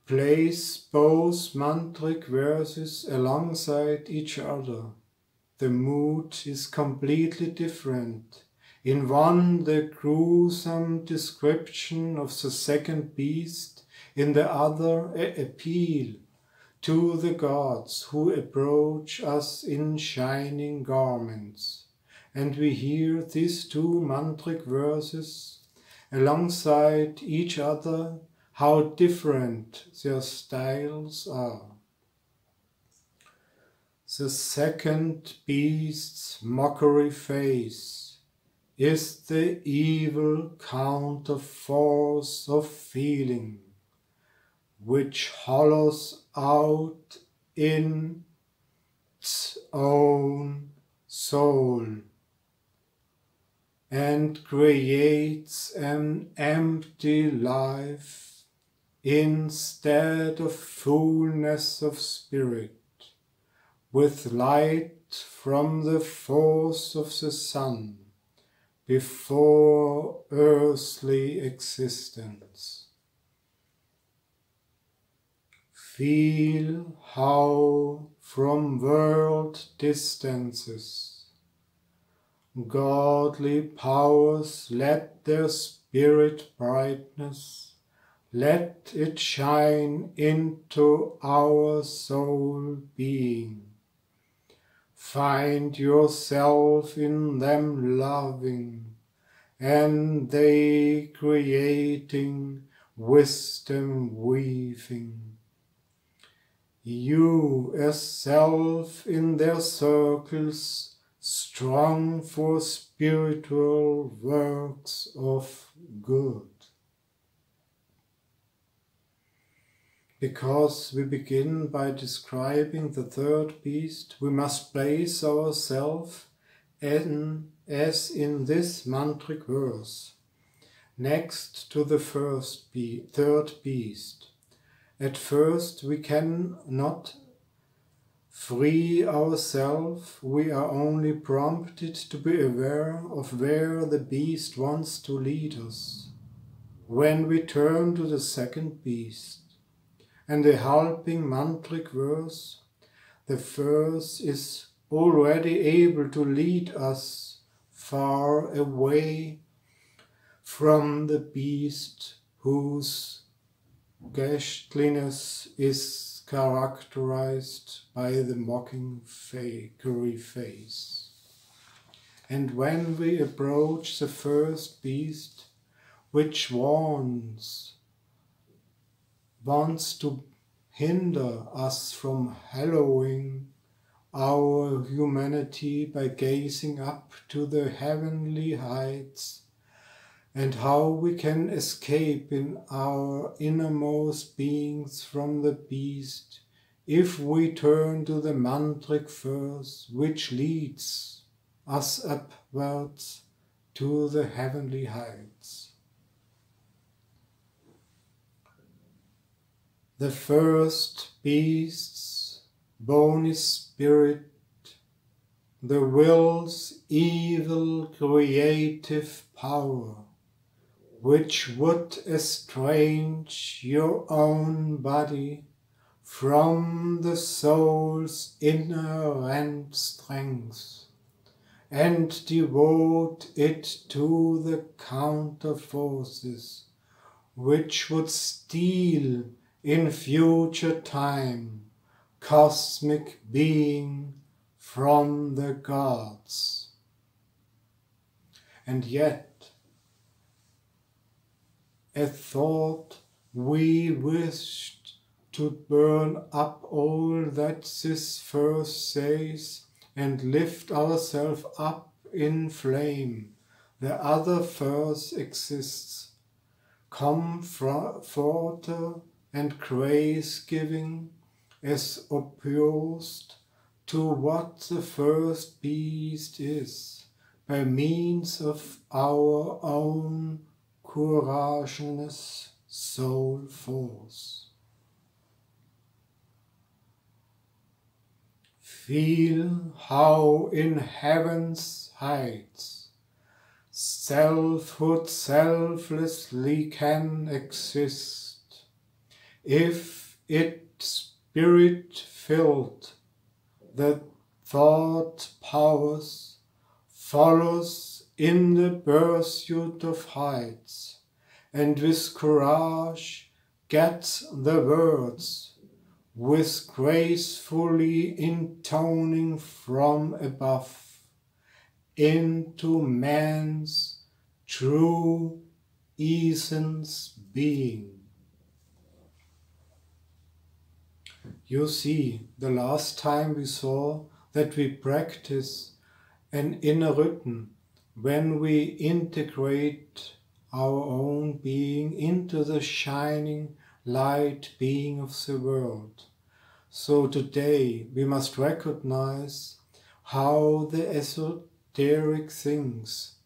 Place both mantric verses alongside each other. The mood is completely different. In one, the gruesome description of the second beast, in the other, an appeal to the gods who approach us in shining garments. And we hear these two mantric verses alongside each other, how different their styles are. The second beast's mockery face is the evil counterforce of feeling, which hollows out in its own soul and creates an empty life instead of fullness of spirit, with light from the force of the sun before earthly existence. Feel how from world distances godly powers let their spirit brightness, let it shine into our soul being. Find yourself in them loving, and they creating, wisdom weaving. You as self in their circles, strong for spiritual works of good. Because we begin by describing the third beast, we must place ourselves as in this mantric verse, next to the third beast. At first we cannot free ourselves, we are only prompted to be aware of where the beast wants to lead us. When we turn to the second beast, and the helping mantric verse, the verse is already able to lead us far away from the beast whose ghastliness is characterized by the mocking fakery face. And when we approach the first beast, which wants to hinder us from hallowing our humanity by gazing up to the heavenly heights, and how we can escape in our innermost beings from the beast if we turn to the mantric verse which leads us upwards to the heavenly heights. The first beast's bony spirit, the will's evil creative power, which would estrange your own body from the soul's inherent strength, and devote it to the counter forces, which would steal in future time cosmic being from the gods. And yet, a thought we wished to burn up all that this verse says and lift ourselves up in flame. The other verse exists, comforter and grace-giving, as opposed to what the first beast is, by means of our own courageous soul force. Feel how in heaven's heights selfhood selflessly can exist, if it spirit-filled the thought powers follows in the pursuit of heights, and with courage gets the words, with gracefully intoning from above, into man's true essence being. You see, the last time we saw that we practice an inner rhythm when we integrate our own being into the shining light being of the world. So today we must recognize how the esoteric things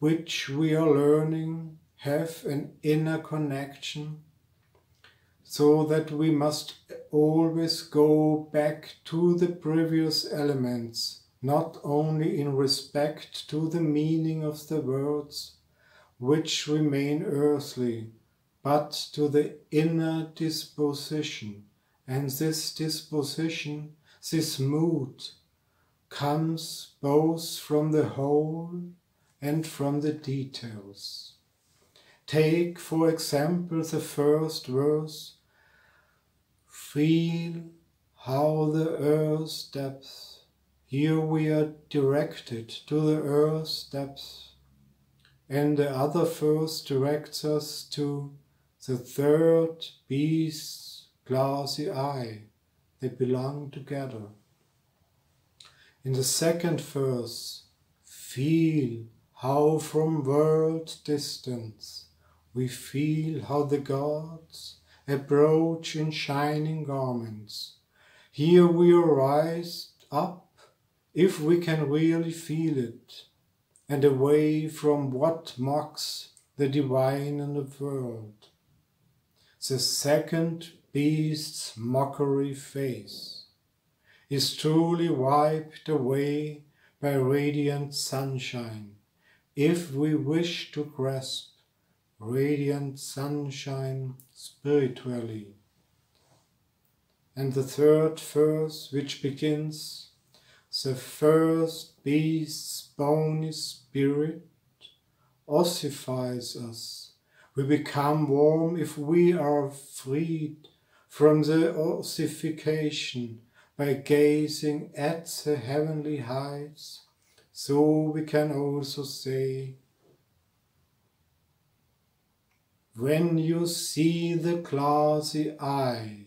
which we are learning have an inner connection, so that we must always go back to the previous elements, not only in respect to the meaning of the words which remain earthly, but to the inner disposition. And this disposition, this mood, comes both from the whole and from the details. Take, for example, the first verse. Feel how the earth's depths. Here we are directed to the earth's depths. And the other verse directs us to the third beast's glassy eye. They belong together. In the second verse, feel how from world distance we feel how the gods approach in shining garments. Here we rise up, if we can really feel it, and away from what mocks the divine in the world. The second beast's mockery face is truly wiped away by radiant sunshine, if we wish to grasp radiant sunshine spiritually. And the third verse, which begins, the first beast's bony spirit ossifies us. We become warm if we are freed from the ossification by gazing at the heavenly heights. So we can also say, when you see the glassy eye,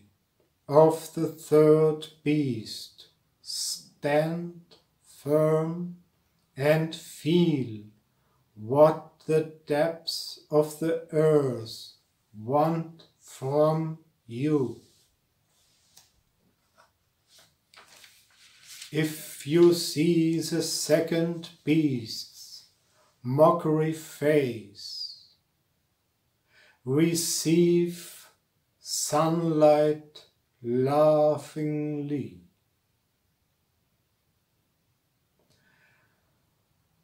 of the third beast, stand firm and feel what the depths of the earth want from you. If you see the second beast's mockery face, receive sunlight laughingly.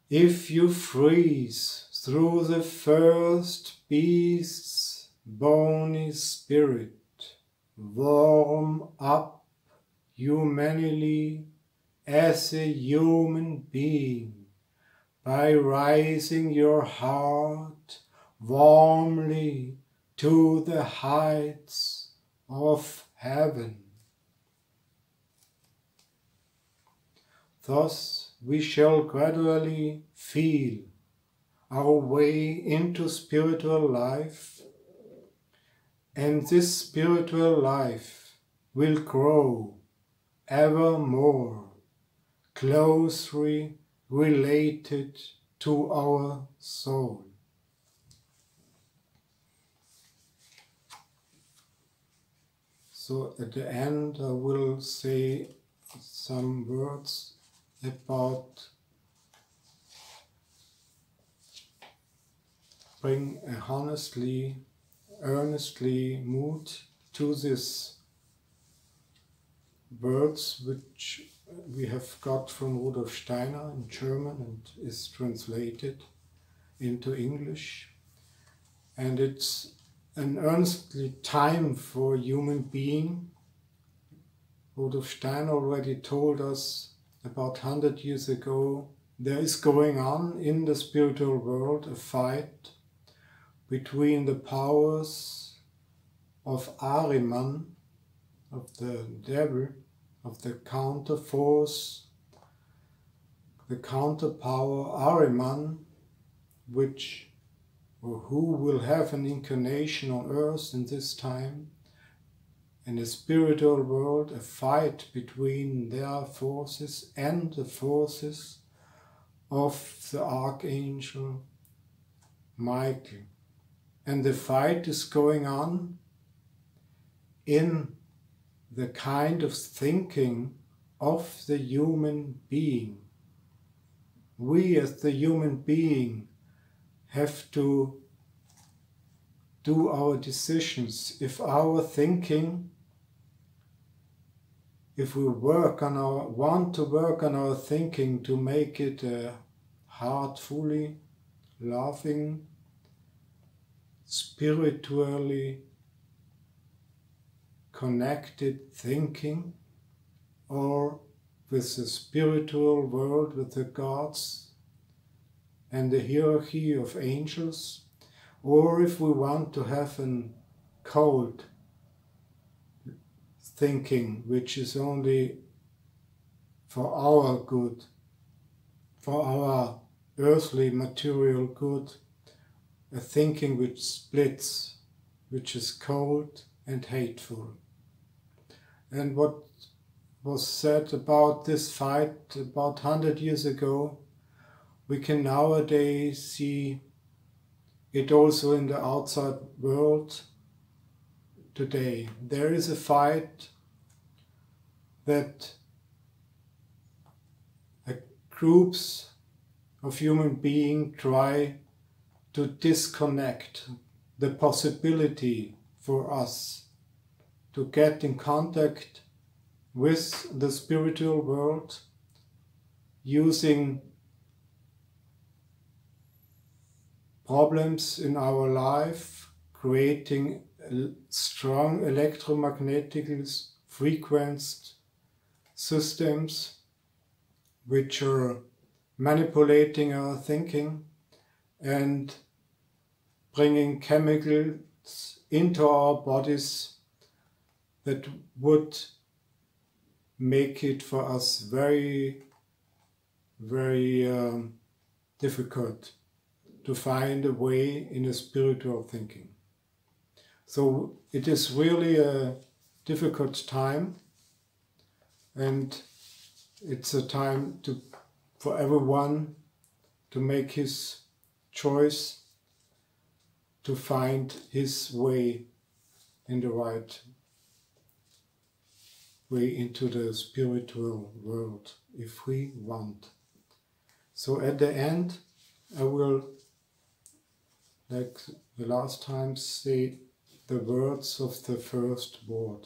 If you freeze through the first beast's bony spirit, warm up humanly as a human being by raising your heart warmly to the heights of heaven. Thus we shall gradually feel our way into spiritual life, and this spiritual life will grow ever more closely related to our soul. So at the end I will say some words about bring a honestly, earnestly mood to these words which we have got from Rudolf Steiner in German and is translated into English. And it's an earnestly time for a human being. Rudolf Steiner already told us about 100 years ago, there is going on in the spiritual world a fight between the powers of Ahriman, of the devil, of the counter force, the counter power Ahriman, who will have an incarnation on earth in this time, in the spiritual world, a fight between their forces and the forces of the Archangel Michael. And the fight is going on in the kind of thinking of the human being. We as the human being have to do our decisions. If our thinking, if we want to work on our thinking to make it a heartfully loving, spiritually connected thinking, or with the spiritual world, with the gods and the hierarchy of angels, or if we want to have an cold thinking which is only for our good, for our earthly material good, a thinking which splits, which is cold and hateful. And what was said about this fight about 100 years ago, we can nowadays see it also in the outside world today. There is a fight that groups of human beings try to disconnect the possibility for us to get in contact with the spiritual world using problems in our life, creating strong electromagnetic frequenced systems which are manipulating our thinking and bringing chemicals into our bodies that would make it for us very, very difficult to find a way in a spiritual thinking. So it is really a difficult time, and it's a time for everyone to make his choice, to find his way in the right way into the spiritual world, if we want. So at the end, I will, like the last time, say the words of the first word.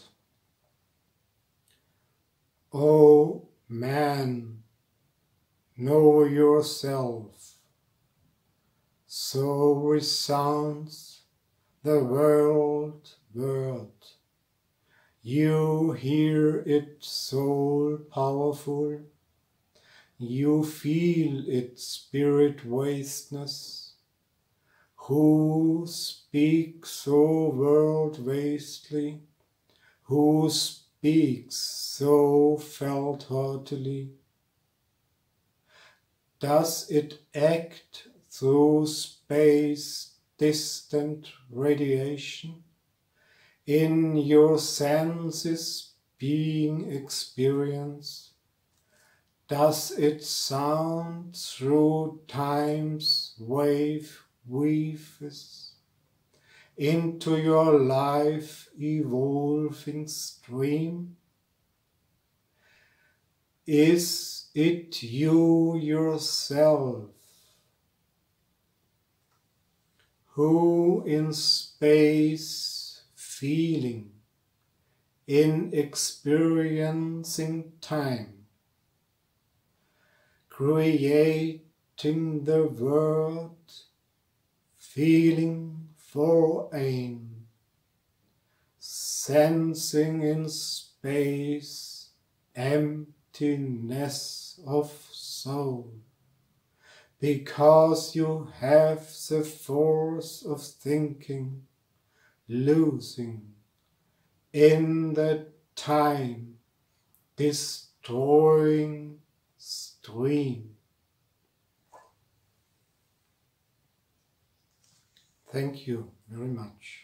O man, know yourself. So resounds the world word. You hear it soul powerful. You feel its spirit vastness. Who speaks so world vastly? Who speaks so felt heartily? Does it act through space distant radiation? In your senses being experience? Does it sound through time's wave weaves into your life evolving stream? Is it you yourself who in space feeling, in experiencing time, creating the world, feeling for aim, sensing in space emptiness of soul, because you have the force of thinking, losing in the time, destroying stream. Thank you very much.